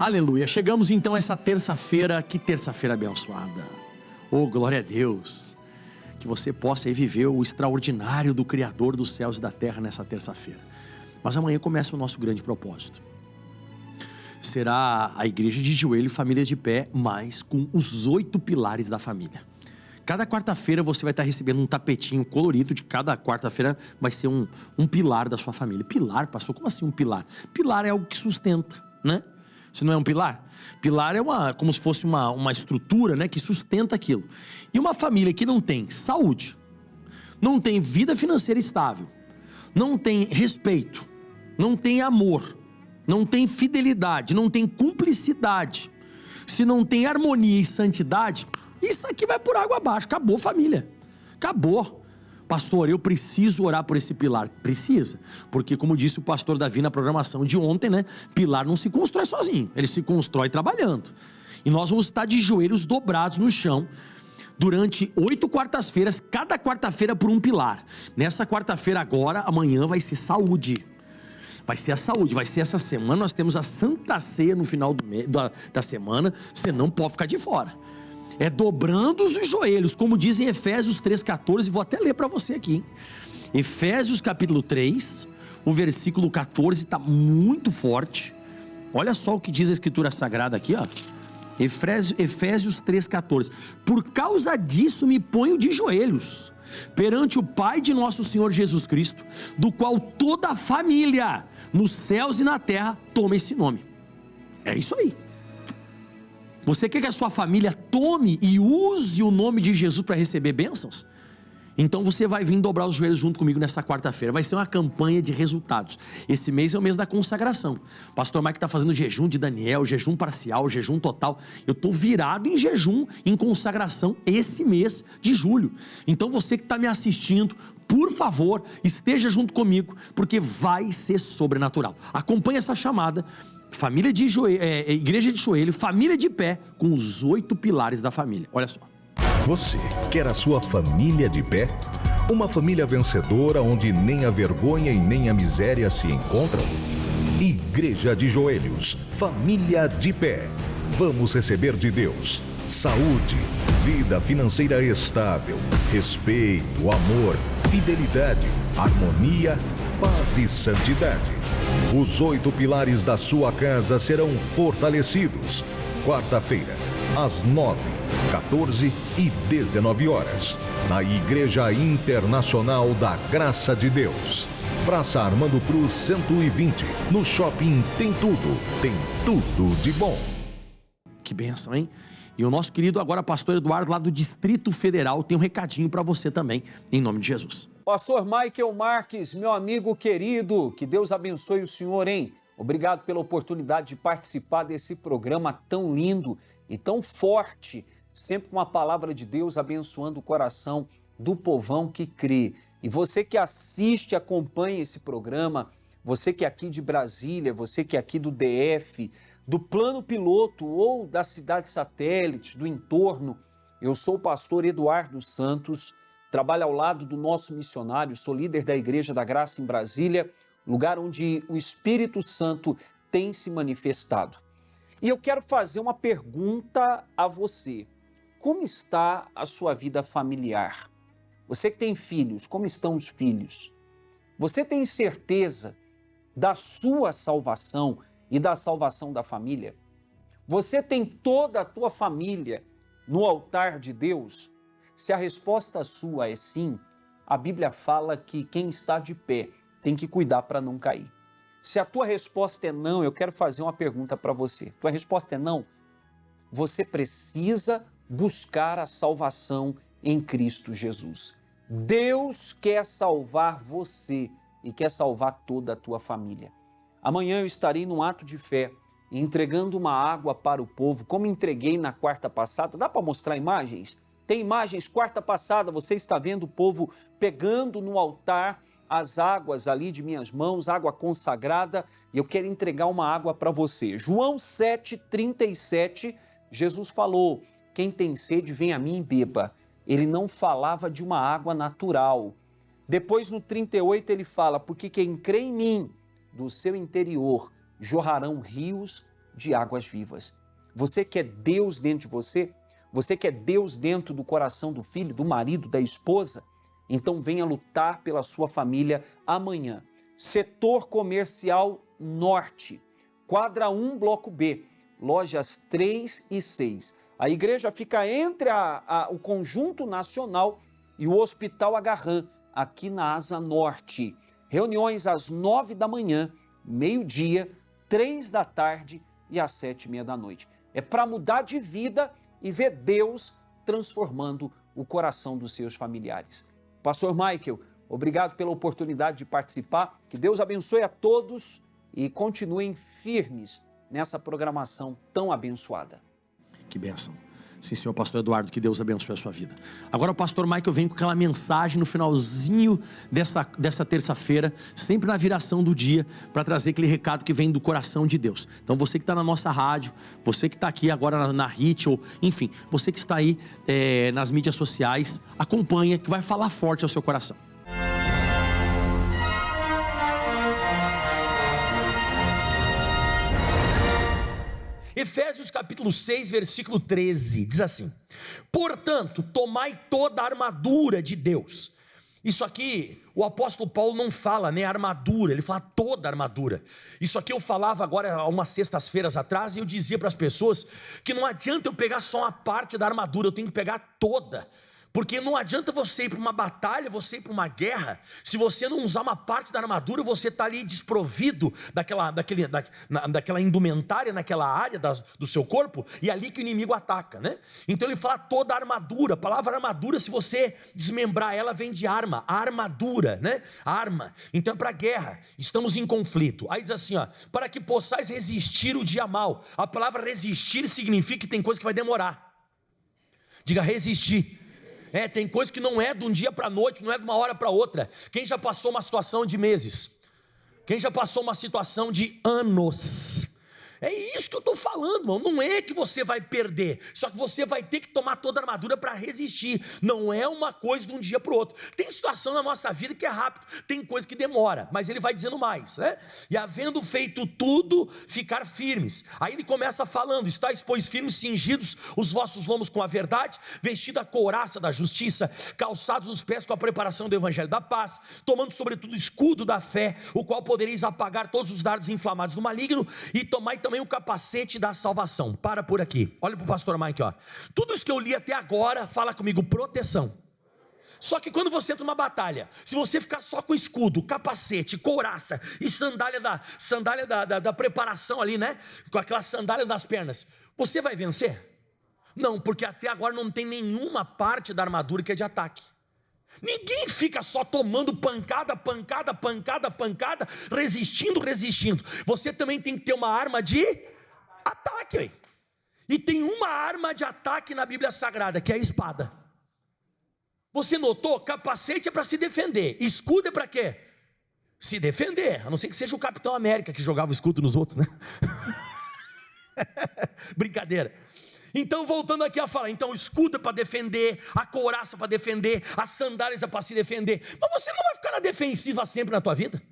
Aleluia, chegamos então a essa terça-feira, que terça-feira abençoada. Oh, glória a Deus, que você possa aí viver o extraordinário do Criador dos céus e da terra nessa terça-feira. Mas amanhã começa o nosso grande propósito. Será a igreja de joelho, família de pé, mas com os 8 pilares da família. Cada quarta-feira você vai estar recebendo um tapetinho colorido, de cada quarta-feira vai ser um pilar da sua família. Pilar, pastor, como assim um pilar? Pilar é algo que sustenta, né? Se não é um pilar? Pilar é como se fosse uma estrutura, né, que sustenta aquilo. E uma família que não tem saúde, não tem vida financeira estável, não tem respeito, não tem amor, não tem fidelidade, não tem cumplicidade, se não tem harmonia e santidade, isso aqui vai por água abaixo. Acabou, família, acabou. Pastor, eu preciso orar por esse pilar. Precisa, porque como disse o pastor Davi na programação de ontem, né, pilar não se constrói sozinho, ele se constrói trabalhando. E nós vamos estar de joelhos dobrados no chão durante 8 quartas-feiras, cada quarta-feira por um pilar. Nessa quarta-feira agora, amanhã vai ser saúde. Vai ser a saúde, vai ser essa semana. Nós temos a Santa Ceia no final da semana. Você não pode ficar de fora. É dobrando os joelhos, como diz em Efésios 3,14, vou até ler para você aqui, hein? Efésios capítulo 3, o versículo 14 está muito forte. Olha só o que diz a Escritura Sagrada aqui, ó. Efésios 3,14. Por causa disso me ponho de joelhos perante o Pai de nosso Senhor Jesus Cristo, do qual toda a família nos céus e na terra toma esse nome. É isso aí. Você quer que a sua família tome e use o nome de Jesus para receber bênçãos? Então você vai vir dobrar os joelhos junto comigo nessa quarta-feira. Vai ser uma campanha de resultados. Esse mês é o mês da consagração. O pastor Mike está fazendo jejum de Daniel, jejum parcial, jejum total. Eu estou virado em jejum, em consagração esse mês de julho. Então você que está me assistindo, por favor, esteja junto comigo, porque vai ser sobrenatural. Acompanhe essa chamada. Família de joelho, igreja de joelho, família de pé, com os 8 pilares da família. Olha só. Você quer a sua família de pé? Uma família vencedora onde nem a vergonha e nem a miséria se encontram? Igreja de Joelhos, família de pé. Vamos receber de Deus saúde, vida financeira estável, respeito, amor, fidelidade, harmonia, paz e santidade. Os 8 pilares da sua casa serão fortalecidos. Quarta-feira, às 9, 14 e 19 horas, na Igreja Internacional da Graça de Deus. Praça Armando Cruz 120, no Shopping Tem tudo de bom. Que bênção, hein? E o nosso querido agora pastor Eduardo, lá do Distrito Federal, tem um recadinho para você também, em nome de Jesus. Pastor Michael Marques, meu amigo querido, que Deus abençoe o senhor, hein? Obrigado pela oportunidade de participar desse programa tão lindo e tão forte, sempre com a palavra de Deus abençoando o coração do povão que crê. E você que assiste, acompanha esse programa, você que é aqui de Brasília, você que é aqui do DF, do plano piloto ou das cidades satélites, do entorno, eu sou o pastor Eduardo Santos, trabalho ao lado do nosso missionário, sou líder da Igreja da Graça em Brasília, lugar onde o Espírito Santo tem se manifestado. E eu quero fazer uma pergunta a você. Como está a sua vida familiar? Você que tem filhos, como estão os filhos? Você tem certeza da sua salvação e da salvação da família? Você tem toda a tua família no altar de Deus? Se a resposta sua é sim, a Bíblia fala que quem está de pé tem que cuidar para não cair. Se a tua resposta é não, eu quero fazer uma pergunta para você. Tua resposta é não? Você precisa buscar a salvação em Cristo Jesus. Deus quer salvar você e quer salvar toda a tua família. Amanhã eu estarei num ato de fé, entregando uma água para o povo, como entreguei na quarta passada. Dá para mostrar imagens? Tem imagens, quarta passada, você está vendo o povo pegando no altar as águas ali de minhas mãos, água consagrada, e eu quero entregar uma água para você. João 7,37, Jesus falou, quem tem sede, vem a mim e beba. Ele não falava de uma água natural. Depois no 38 ele fala, porque quem crê em mim, do seu interior jorrarão rios de águas vivas. Você quer Deus dentro de você? Você quer Deus dentro do coração do filho, do marido, da esposa? Então venha lutar pela sua família amanhã. Setor Comercial Norte, quadra 1, bloco B, lojas 3 e 6. A igreja fica entre o Conjunto Nacional e o Hospital Agarran, aqui na Asa Norte. Reuniões às 9 da manhã, meio-dia, 3 da tarde e às 7h30 da noite. É para mudar de vida e ver Deus transformando o coração dos seus familiares. Pastor Michael, obrigado pela oportunidade de participar. Que Deus abençoe a todos e continuem firmes nessa programação tão abençoada. Que bênção. Sim, senhor pastor Eduardo, que Deus abençoe a sua vida. Agora o pastor Michael vem com aquela mensagem no finalzinho dessa terça-feira, sempre na viração do dia, para trazer aquele recado que vem do coração de Deus. Então você que está na nossa rádio, você que está aqui agora na HIT, ou enfim, você que está aí nas mídias sociais, acompanha, que vai falar forte ao seu coração. Efésios capítulo 6, versículo 13, diz assim: portanto, tomai toda a armadura de Deus. Isso aqui, o apóstolo Paulo não fala, né, armadura, ele fala toda a armadura. Isso aqui eu falava agora, há umas sextas-feiras atrás, e eu dizia para as pessoas que não adianta eu pegar só uma parte da armadura, eu tenho que pegar toda. Porque não adianta você ir para uma batalha, você ir para uma guerra, se você não usar uma parte da armadura, você está ali desprovido daquela indumentária, naquela área do seu corpo, e é ali que o inimigo ataca, né? Então ele fala toda a armadura. A palavra armadura, se você desmembrar ela, vem de arma, a armadura, né? Arma, então é para guerra, estamos em conflito. Aí diz assim, ó, para que possais resistir o dia mau. A palavra resistir significa que tem coisa que vai demorar. Diga resistir. Tem coisa que não é de um dia para a noite, não é de uma hora para outra. Quem já passou uma situação de meses? Quem já passou uma situação de anos? É isso que eu estou falando, irmão. Não é que você vai perder, só que você vai ter que tomar toda a armadura para resistir. Não é uma coisa de um dia para o outro. Tem situação na nossa vida que é rápido, tem coisa que demora, mas ele vai dizendo mais, né? E havendo feito tudo, ficar firmes. Aí ele começa falando: estáis, pois, firmes, cingidos os vossos lombos com a verdade, vestida a couraça da justiça, calçados os pés com a preparação do evangelho da paz, tomando sobretudo o escudo da fé, o qual podereis apagar todos os dardos inflamados do maligno, e tomai também o capacete da salvação. Para por aqui, olha para o pastor Mike, ó. Tudo isso que eu li até agora fala comigo, proteção. Só que quando você entra numa batalha, se você ficar só com escudo, capacete, couraça e sandália da preparação ali, né, com aquela sandália das pernas, você vai vencer? Não, porque até agora não tem nenhuma parte da armadura que é de ataque. Ninguém fica só tomando pancada, resistindo. Você também tem que ter uma arma de ataque. E tem uma arma de ataque na Bíblia Sagrada, que é a espada. Você notou? Capacete é para se defender, escudo é para quê? Se defender, a não ser que seja o Capitão América que jogava o escudo nos outros, né? Brincadeira. Então, voltando aqui a falar, então o escudo é para defender, a couraça para defender, as sandálias é para se defender. Mas você não vai ficar na defensiva sempre na tua vida.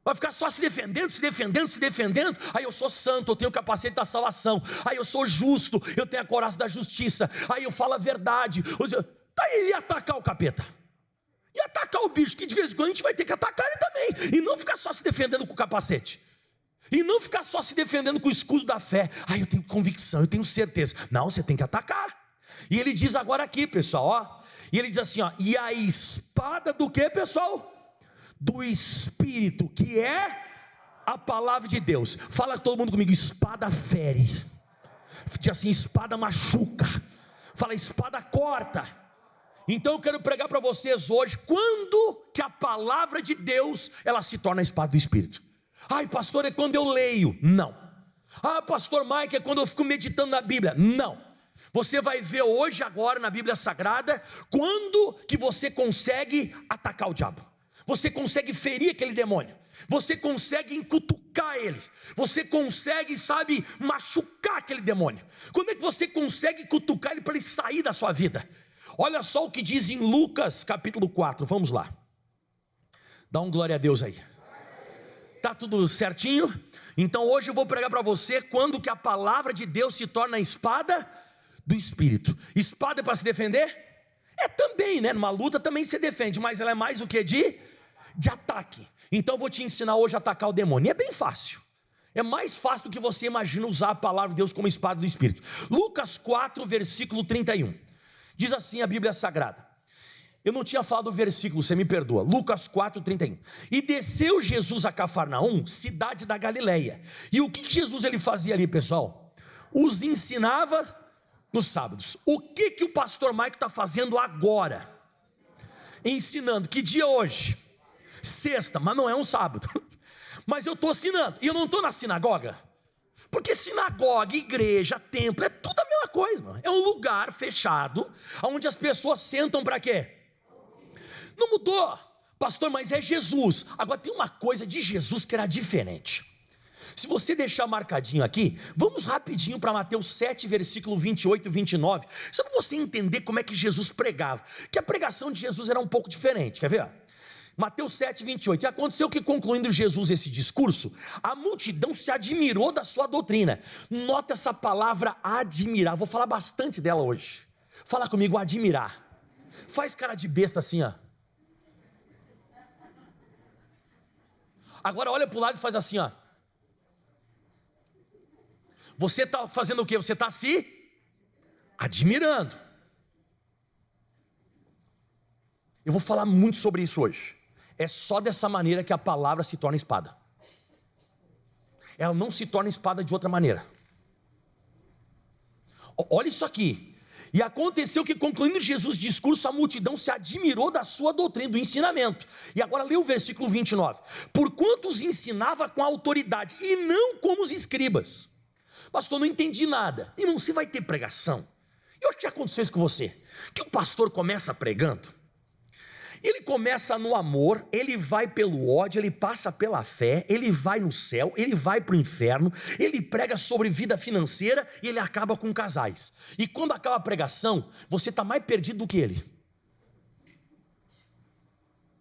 Vai ficar só se defendendo. Aí eu sou santo, eu tenho o capacete da salvação. Aí eu sou justo, eu tenho a couraça da justiça. Aí eu falo a verdade. Tá aí, e atacar o capeta? E atacar o bicho, que de vez em quando a gente vai ter que atacar ele também. E não ficar só se defendendo com o capacete. E não ficar só se defendendo com o escudo da fé. Eu tenho convicção, eu tenho certeza. Não, você tem que atacar. E ele diz agora aqui, pessoal, ó. E ele diz assim, ó. E a espada do que, pessoal? Do Espírito, que é a palavra de Deus. Fala todo mundo comigo, espada fere. Diz assim, espada machuca. Fala, espada corta. Então eu quero pregar para vocês hoje, quando que a palavra de Deus, ela se torna a espada do Espírito. Ai, pastor, é quando eu leio. Não. Ah, pastor Mike, é quando eu fico meditando na Bíblia. Não. Você vai ver hoje, agora, na Bíblia Sagrada, quando que você consegue atacar o diabo. Você consegue ferir aquele demônio. Você consegue encutucar ele. Você consegue, machucar aquele demônio. Quando é que você consegue cutucar ele para ele sair da sua vida? Olha só o que diz em Lucas capítulo 4. Vamos lá. Dá um glória a Deus aí. Tá tudo certinho? Então hoje eu vou pregar para você quando que a palavra de Deus se torna a espada do Espírito. Espada é para se defender? É também, né? Numa luta também se defende, mas ela é mais o que? De ataque. Então eu vou te ensinar hoje a atacar o demônio. E é bem fácil. É mais fácil do que você imagina usar a palavra de Deus como espada do Espírito. Lucas 4, versículo 31. Diz assim a Bíblia Sagrada. Eu não tinha falado o versículo, você me perdoa. Lucas 4, 31. E desceu Jesus a Cafarnaum, cidade da Galileia. E o que Jesus ele fazia ali, pessoal? Os ensinava nos sábados. O que o pastor Maico está fazendo agora? Ensinando. Que dia hoje? Sexta, mas não é um sábado. Mas eu estou ensinando. E eu não estou na sinagoga. Porque sinagoga, igreja, templo, é tudo a mesma coisa, mano. É um lugar fechado, onde as pessoas sentam para quê? Não mudou, pastor, mas é Jesus. Agora tem uma coisa de Jesus que era diferente. Se você deixar marcadinho aqui, vamos rapidinho para Mateus 7, versículo 28 e 29. Só para você entender como é que Jesus pregava. Que a pregação de Jesus era um pouco diferente, quer ver? Mateus 7, 28. E aconteceu que, concluindo Jesus esse discurso, a multidão se admirou da sua doutrina. Nota essa palavra admirar. Vou falar bastante dela hoje. Fala comigo, admirar. Faz cara de besta assim, ó. Agora olha para o lado e faz assim, ó. Você está fazendo o quê? Você está se admirando. Eu vou falar muito sobre isso hoje. É só dessa maneira que a palavra se torna espada. Ela não se torna espada de outra maneira. Olha isso aqui. E aconteceu que, concluindo Jesus' discurso, a multidão se admirou da sua doutrina, do ensinamento. E agora lê o versículo 29. Porquanto os ensinava com autoridade, e não como os escribas. Pastor, não entendi nada. Irmão, você vai ter pregação. E o que aconteceu isso com você? Que o pastor começa pregando. Ele começa no amor, ele vai pelo ódio, ele passa pela fé, ele vai no céu, ele vai para o inferno, ele prega sobre vida financeira e ele acaba com casais. E quando acaba a pregação, você está mais perdido do que ele.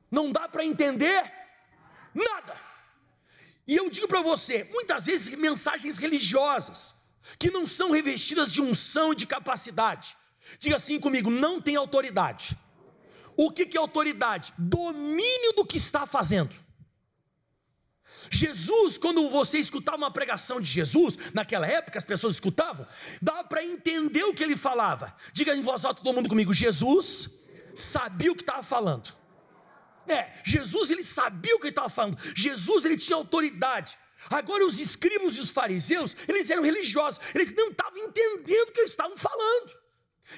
Não dá para entender nada. E eu digo para você, muitas vezes mensagens religiosas, que não são revestidas de unção e de capacidade. Diga assim comigo, não tem autoridade. O que é autoridade? Domínio do que está fazendo. Jesus, quando você escutava uma pregação de Jesus, naquela época as pessoas escutavam, dava para entender o que ele falava. Diga em voz alta todo mundo comigo, Jesus sabia o que estava falando. Jesus ele sabia o que ele estava falando. Jesus ele tinha autoridade. Agora os escribas e os fariseus, eles eram religiosos, eles não estavam entendendo o que eles estavam falando.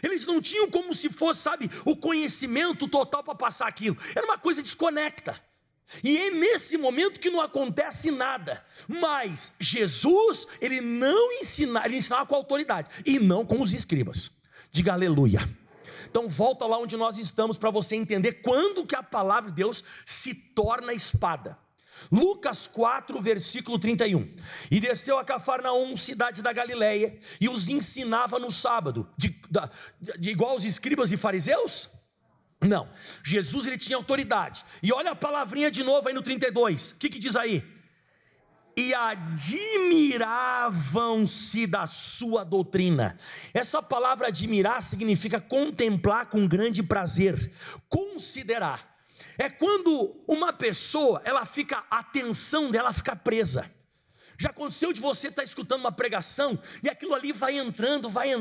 Eles não tinham como se fosse, sabe, o conhecimento total para passar aquilo. Era uma coisa desconecta. E é nesse momento que não acontece nada. Mas Jesus, ele não ensinava, ele ensinava com autoridade e não com os escribas. Diga aleluia. Então volta lá onde nós estamos para você entender quando que a palavra de Deus se torna espada. Lucas 4, versículo 31. E desceu a Cafarnaum, cidade da Galileia, e os ensinava no sábado, igual aos escribas e fariseus? Não, Jesus ele tinha autoridade. E olha a palavrinha de novo aí no 32, o que diz aí? E admiravam-se da sua doutrina. Essa palavra admirar significa contemplar com grande prazer, considerar. É quando uma pessoa, a atenção dela fica presa. Já aconteceu de você estar escutando uma pregação e aquilo ali vai entrando, vai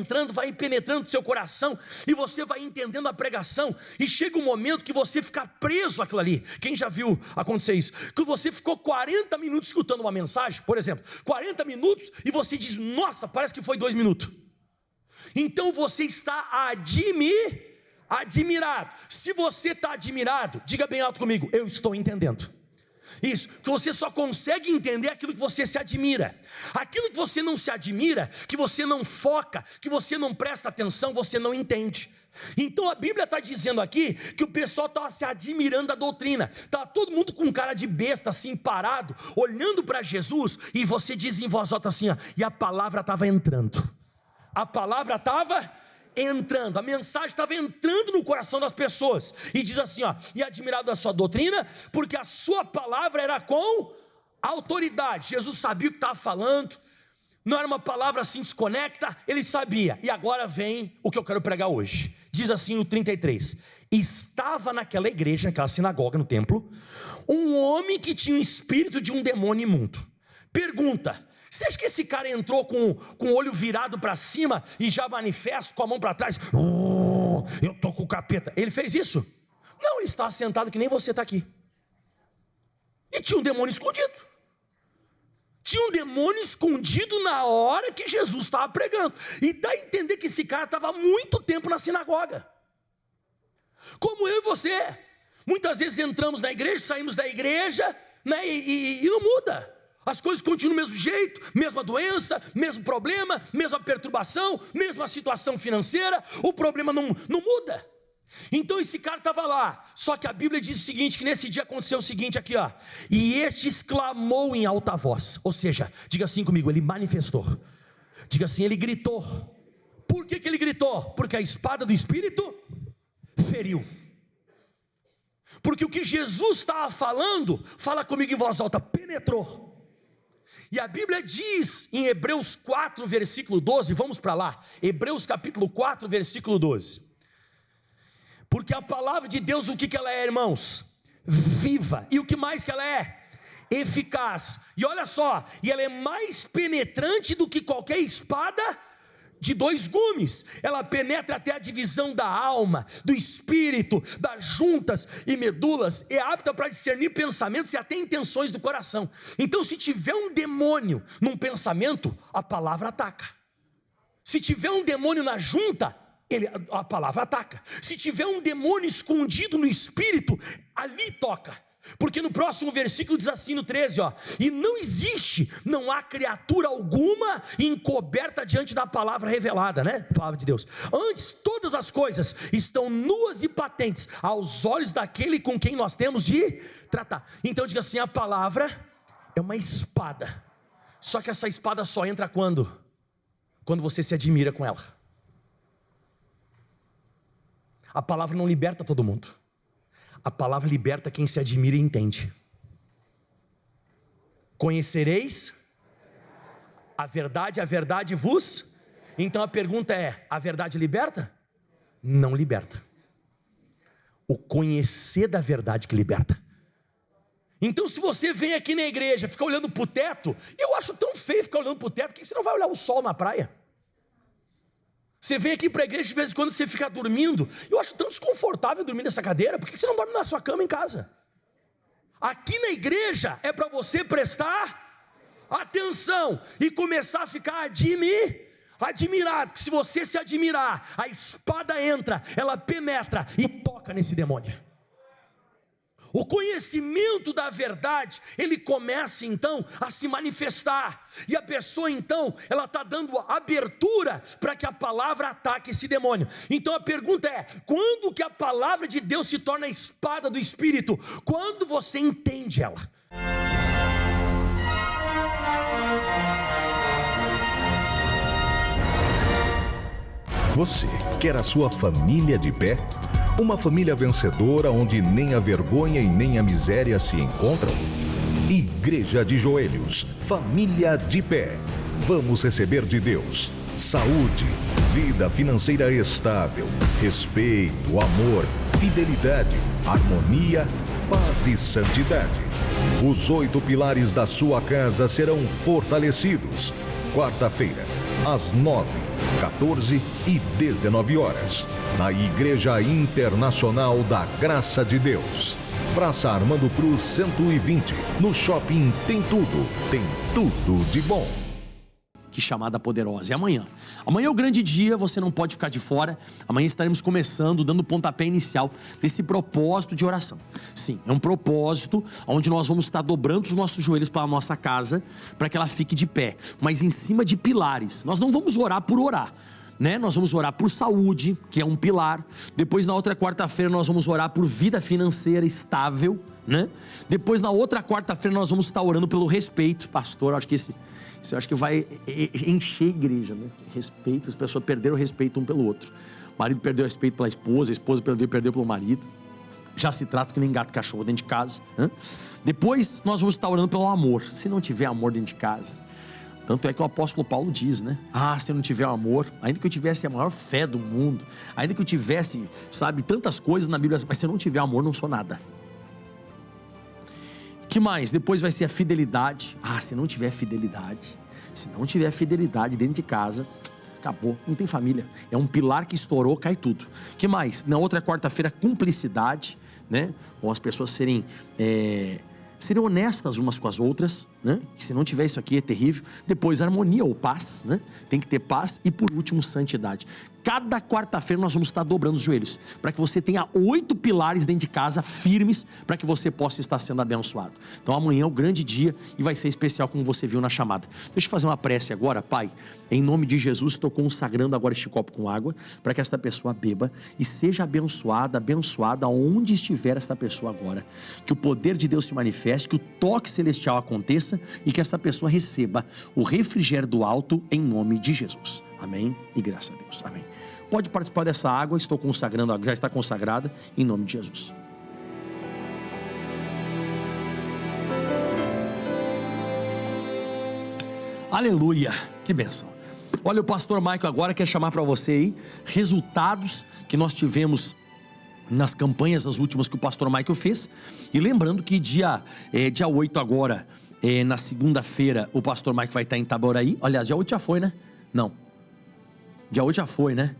penetrando no seu coração e você vai entendendo a pregação e chega um momento que você fica preso àquilo ali. Quem já viu acontecer isso? Que você ficou 40 minutos escutando uma mensagem, por exemplo, 40 minutos e você diz, nossa, parece que foi 2 minutos. Então você está admirado. Se você está admirado, diga bem alto comigo, eu estou entendendo. Isso, que você só consegue entender aquilo que você se admira. Aquilo que você não se admira, que você não foca, que você não presta atenção, você não entende. Então a Bíblia está dizendo aqui que o pessoal estava se admirando da doutrina. Estava todo mundo com cara de besta assim, parado, olhando para Jesus. E você diz em voz alta assim, ó, e a palavra estava entrando. A palavra estava entrando, a mensagem estava entrando no coração das pessoas, e diz assim, ó, e admirado da sua doutrina, porque a sua palavra era com autoridade. Jesus sabia o que estava falando, não era uma palavra assim desconecta, ele sabia. E agora vem o que eu quero pregar hoje. Diz assim no 33: estava naquela igreja, naquela sinagoga, no templo, um homem que tinha o espírito de um demônio imundo. Pergunta: você acha que esse cara entrou com o olho virado para cima e já manifesto com a mão para trás? Eu estou com o capeta. Ele fez isso? Não, ele está sentado que nem você está aqui. E tinha um demônio escondido. Tinha um demônio escondido na hora que Jesus estava pregando. E dá a entender que esse cara estava há muito tempo na sinagoga. Como eu e você. Muitas vezes entramos na igreja, saímos da igreja, né, e não muda. As coisas continuam do mesmo jeito, mesma doença, mesmo problema, mesma perturbação, mesma situação financeira, o problema não muda. Então esse cara estava lá, só que a Bíblia diz o seguinte, que nesse dia aconteceu o seguinte aqui, ó: e este exclamou em alta voz, ou seja, diga assim comigo, ele manifestou, diga assim, ele gritou. Por que ele gritou? Porque a espada do Espírito feriu. Porque o que Jesus estava falando, fala comigo em voz alta, penetrou. E a Bíblia diz em Hebreus 4, versículo 12, vamos para lá, Hebreus capítulo 4, versículo 12. Porque a palavra de Deus, o que ela é, irmãos? Viva. E o que mais que ela é? Eficaz. E olha só, e ela é mais penetrante do que qualquer espada de 2 gumes. Ela penetra até a divisão da alma, do espírito, das juntas e medulas, é apta para discernir pensamentos e até intenções do coração. Então, se tiver um demônio num pensamento, a palavra ataca. Se tiver um demônio na junta, a palavra ataca. Se tiver um demônio escondido no espírito, ali toca. Porque no próximo versículo diz assim no 13, ó: e não há criatura alguma encoberta diante da palavra revelada, né? Palavra de Deus. Antes, todas as coisas estão nuas e patentes aos olhos daquele com quem nós temos de tratar. Então diga assim, a palavra é uma espada. Só que essa espada só entra quando você se admira com ela. A palavra não liberta todo mundo. A palavra liberta quem se admira e entende. Conhecereis a verdade vos... Então a pergunta é, a verdade liberta? Não liberta. O conhecer da verdade que liberta. Então se você vem aqui na igreja, fica olhando para o teto, eu acho tão feio ficar olhando para o teto, por que você não vai olhar o sol na praia? Você vem aqui para a igreja, de vez em quando você fica dormindo, eu acho tão desconfortável dormir nessa cadeira, por que você não dorme na sua cama em casa? Aqui na igreja é para você prestar atenção e começar a ficar admirado, que se você se admirar, a espada entra, ela penetra e toca nesse demônio. O conhecimento da verdade, ele começa então a se manifestar, e a pessoa então, ela está dando abertura para que a palavra ataque esse demônio. Então a pergunta é, quando que a palavra de Deus se torna a espada do Espírito? Quando você entende ela. Você quer a sua família de pé? Uma família vencedora onde nem a vergonha e nem a miséria se encontram? Igreja de Joelhos, família de pé. Vamos receber de Deus saúde, vida financeira estável, respeito, amor, fidelidade, harmonia, paz e santidade. Os 8 pilares da sua casa serão fortalecidos. Quarta-feira, às 9, 14 e 19 horas, na Igreja Internacional da Graça de Deus, Praça Armando Cruz 120, no Shopping Tem tudo de bom. Que chamada poderosa, é amanhã. Amanhã é o grande dia, você não pode ficar de fora. Amanhã estaremos começando, dando o pontapé inicial desse propósito de oração. Sim, é um propósito onde nós vamos estar dobrando os nossos joelhos para a nossa casa, para que ela fique de pé, mas em cima de pilares. Nós não vamos orar por orar, né? Nós vamos orar por saúde, que é um pilar. Depois na outra quarta-feira nós vamos orar por vida financeira estável, né? Depois na outra quarta-feira nós vamos estar orando pelo respeito. Pastor, eu acho que isso eu acho que vai encher a igreja, né? Respeito, as pessoas perderam o respeito um pelo outro. O marido perdeu o respeito pela esposa, a esposa perdeu pelo marido. já se trata que nem gato e cachorro dentro de casa, né? Depois nós vamos estar orando pelo amor. Se não tiver amor dentro de casa, tanto é que o apóstolo Paulo diz, né? Se eu não tiver amor, ainda que eu tivesse a maior fé do mundo, ainda que eu tivesse, sabe, tantas coisas na Bíblia, mas se eu não tiver amor, não sou nada. Que mais? Depois vai ser a fidelidade. Se não tiver fidelidade, dentro de casa, acabou, não tem família. É um pilar que estourou, cai tudo. Que mais? Na outra quarta-feira, cumplicidade, né? Ou as pessoas serem honestas umas com as outras, né? Se não tiver isso aqui é terrível. Depois harmonia ou paz, né? Tem que ter paz. E por último, santidade. Cada quarta-feira nós vamos estar dobrando os joelhos, para que você tenha 8 pilares dentro de casa firmes, para que você possa estar sendo abençoado. Então amanhã é o grande dia e vai ser especial, como você viu na chamada. Deixa eu fazer uma prece agora. Pai, em nome de Jesus, estou consagrando agora este copo com água, para que esta pessoa beba e seja abençoada onde estiver esta pessoa agora. Que o poder de Deus se manifeste, que o toque celestial aconteça e que esta pessoa receba o refrigério do alto em nome de Jesus. Amém e graças a Deus. Amém. Pode participar dessa água, estou consagrando, já está consagrada em nome de Jesus. Aleluia, que bênção. Olha, o pastor Michael agora quer chamar para você aí resultados que nós tivemos nas campanhas, as últimas que o pastor Michael fez. E lembrando que dia 8 agora, na segunda-feira, o pastor Michael vai estar em Itaboraí. Aliás, dia 8 já foi, né? Não. Dia 8 já foi, né?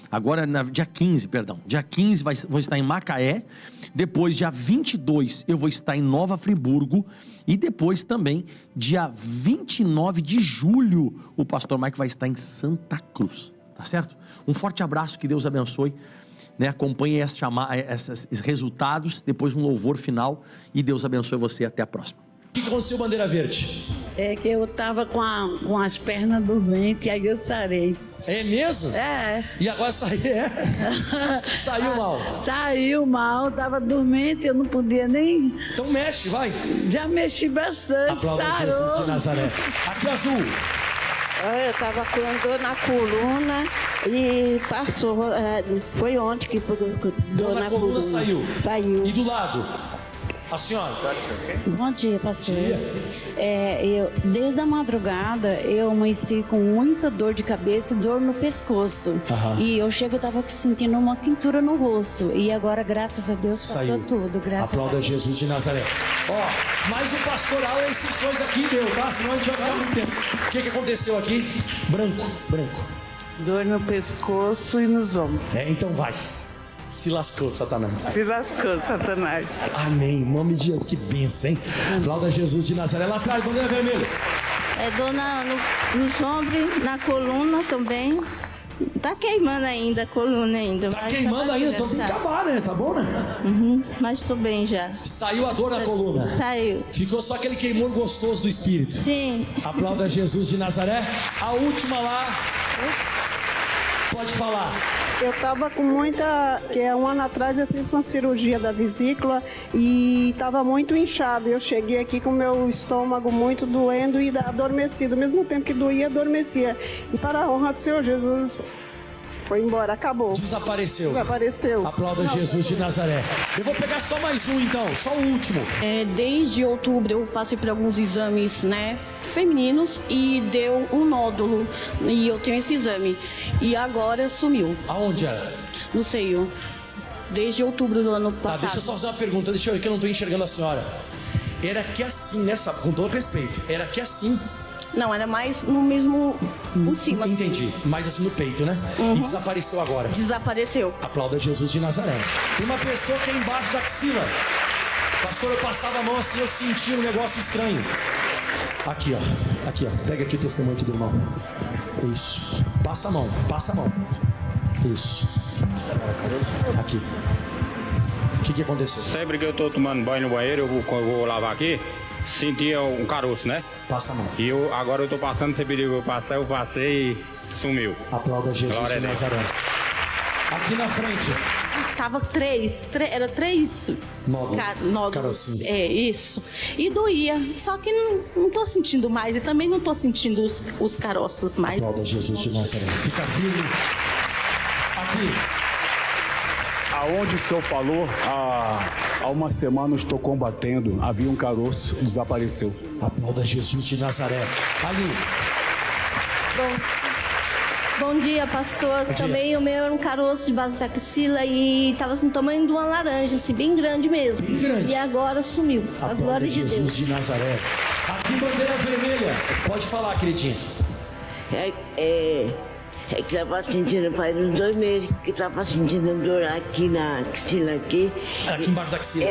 Agora, dia 15, perdão. Dia 15 vou estar em Macaé. Depois, dia 22, eu vou estar em Nova Friburgo. E depois também, dia 29 de julho, o pastor Mike vai estar em Santa Cruz. Tá certo? Um forte abraço, que Deus abençoe. Acompanhe esses resultados. Depois um louvor final. E Deus abençoe você. Até a próxima. O que aconteceu, bandeira verde? É que eu tava com as pernas dormentes, aí eu sarei. É mesmo? É. E agora saiu mal? Saiu mal, tava dormente, eu não podia nem... Então mexe, vai. Já mexi bastante, Aplauda Jesus de Nazaré. Aqui azul. Eu tava com dor na coluna e passou, foi ontem que dor na coluna. Saiu. E do lado? A senhora? Bom dia, pastor. Desde a madrugada eu amanheci com muita dor de cabeça e dor no pescoço. E eu estava sentindo uma quentura no rosto. E agora, graças a Deus, passou tudo. Aplauda Jesus de Nazaré. Mas o pastoral é esses dois aqui, deu, tá? Senão a gente vai ficar muito tempo. O que aconteceu aqui? Branco. Dor no pescoço e nos ombros. Então vai. Se lascou, Satanás. Amém. Em nome de Jesus, que bênção, hein? Aplauda Jesus de Nazaré. Lá atrás, bandeira vermelha. Dor nos ombros, na coluna também. Tá queimando ainda a coluna ainda. Tá queimando ainda? Então tem que acabar, né? Tá bom, né? Mas tô bem já. Saiu a dor na coluna? Saiu. Ficou só aquele queimor gostoso do espírito? Sim. Aplauda Jesus de Nazaré. A última lá. Pode falar. Eu tava com muita... um ano atrás eu fiz uma cirurgia da vesícula e tava muito inchado. Eu cheguei aqui com meu estômago muito doendo e adormecido. Ao mesmo tempo que doía, adormecia. E para a honra do Senhor Jesus, foi embora, acabou. Desapareceu. Aplauda Jesus de Nazaré. Eu vou pegar só mais um então, só o último. Desde outubro eu passei por alguns exames, femininos e deu um nódulo e eu tenho esse exame. E agora sumiu. Aonde era? No seio. Desde outubro do ano passado. Tá, deixa eu só fazer uma pergunta, deixa eu ver que eu não tô enxergando a senhora. Era aqui assim, com todo respeito, era aqui assim. Não, era mais no mesmo... em cima. Entendi, mais assim no peito, né? E desapareceu agora. Desapareceu. Aplauda Jesus de Nazaré. Tem uma pessoa que é embaixo da axila. Pastor, eu passava a mão assim, eu senti um negócio estranho. Aqui, ó. Pega aqui o testemunho aqui do irmão. Isso. Passa a mão. Isso. Aqui. O que aconteceu? Sempre que eu tô tomando banho no banheiro, eu vou lavar aqui, sentia um caroço, né? Passa a mão. E agora eu tô passando, você pediu eu passar, eu passei e sumiu. Aplauda Jesus Glória de Nazaré. Aqui na frente. Tava era três nódulos. Isso. E doía. Só que não tô sentindo mais. E também não tô sentindo os caroços mais. Aplauda Jesus de Nazaré. Fica firme. Aqui. Aonde o senhor falou, há uma semana eu estou combatendo, havia um caroço, desapareceu. Aplauda Jesus de Nazaré. Ali. Bom dia, pastor. Bom dia. Também o meu era um caroço debaixo da axila e estava no tamanho de uma laranja, assim, bem grande mesmo. Bem grande. E agora sumiu. A glória de Jesus Deus. de Nazaré. Aqui, bandeira vermelha. Pode falar, queridinha. É que estava sentindo faz uns 2 meses que estava sentindo dor aqui na axila aqui. Aqui embaixo da axila.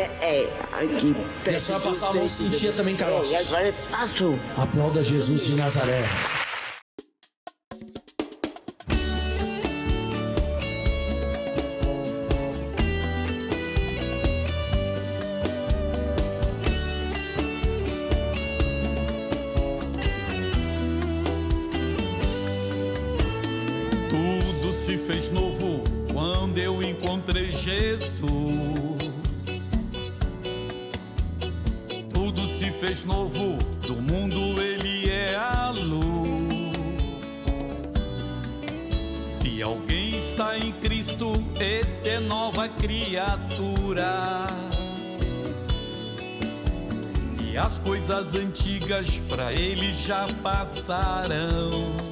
Aqui. E a senhora passava a mão, sentia também caroços. E agora passou. Aplauda Jesus de Nazaré. Tudo se fez novo quando eu encontrei Jesus. Tudo se fez novo, do mundo ele é a luz. Se alguém está em Cristo, esse é nova criatura. E as coisas antigas pra ele já passaram.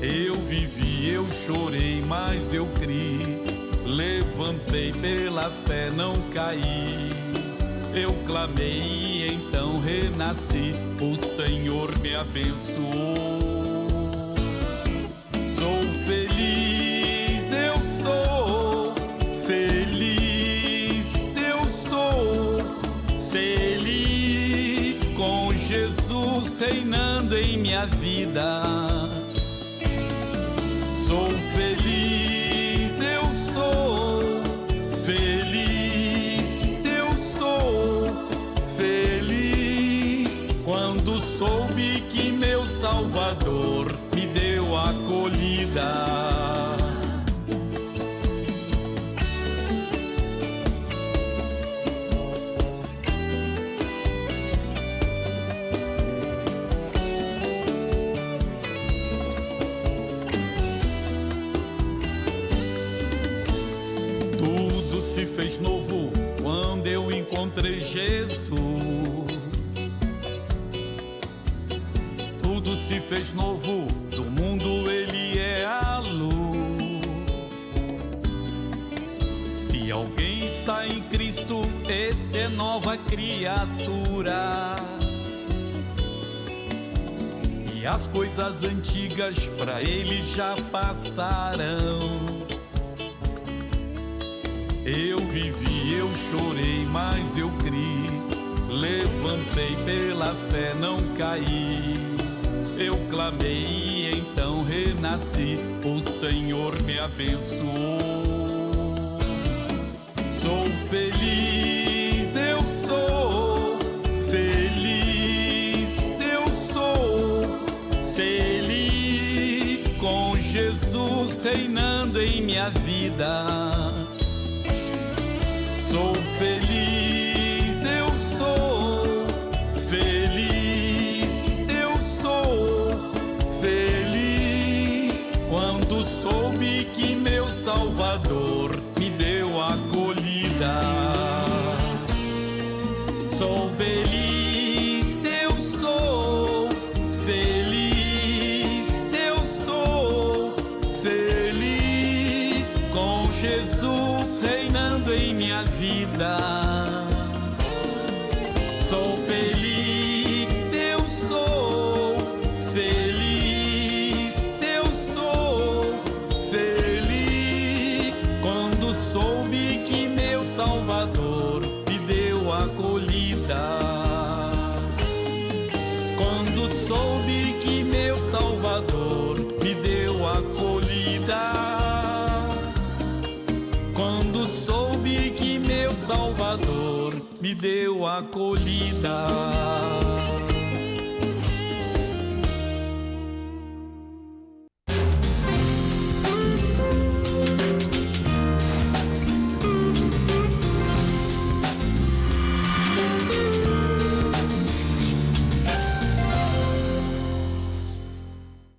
Eu vivi, eu chorei, mas eu criei. Levantei pela fé, não caí. Eu clamei e então renasci. O Senhor me abençoou. Sou feliz, eu sou feliz, eu sou feliz com Jesus reinando em minha vida. Sou feliz, eu sou feliz, eu sou feliz quando soube que meu Salvador me deu acolhida. Fez novo quando eu encontrei Jesus. Tudo se fez novo, do mundo ele é a luz. Se alguém está em Cristo, esse é nova criatura. E as coisas antigas pra ele já passaram. Eu vivi, eu chorei, mas eu criei. Levantei pela fé, não caí. Eu clamei e então renasci. O Senhor me abençoou. Sou feliz, eu sou feliz, eu sou feliz com Jesus reinando em minha vida. Sou feliz, eu sou feliz, eu sou feliz quando soube que meu Salvador me deu acolhida. Sou feliz, eu sou feliz, eu sou feliz com Jesus reinando em minha vida. Sou feliz, eu sou feliz, eu sou feliz quando soube que meu Salvador me deu acolhida. Quando soube que meu Salvador me deu acolhida. Quando soube que meu Salvador me deu acolhida.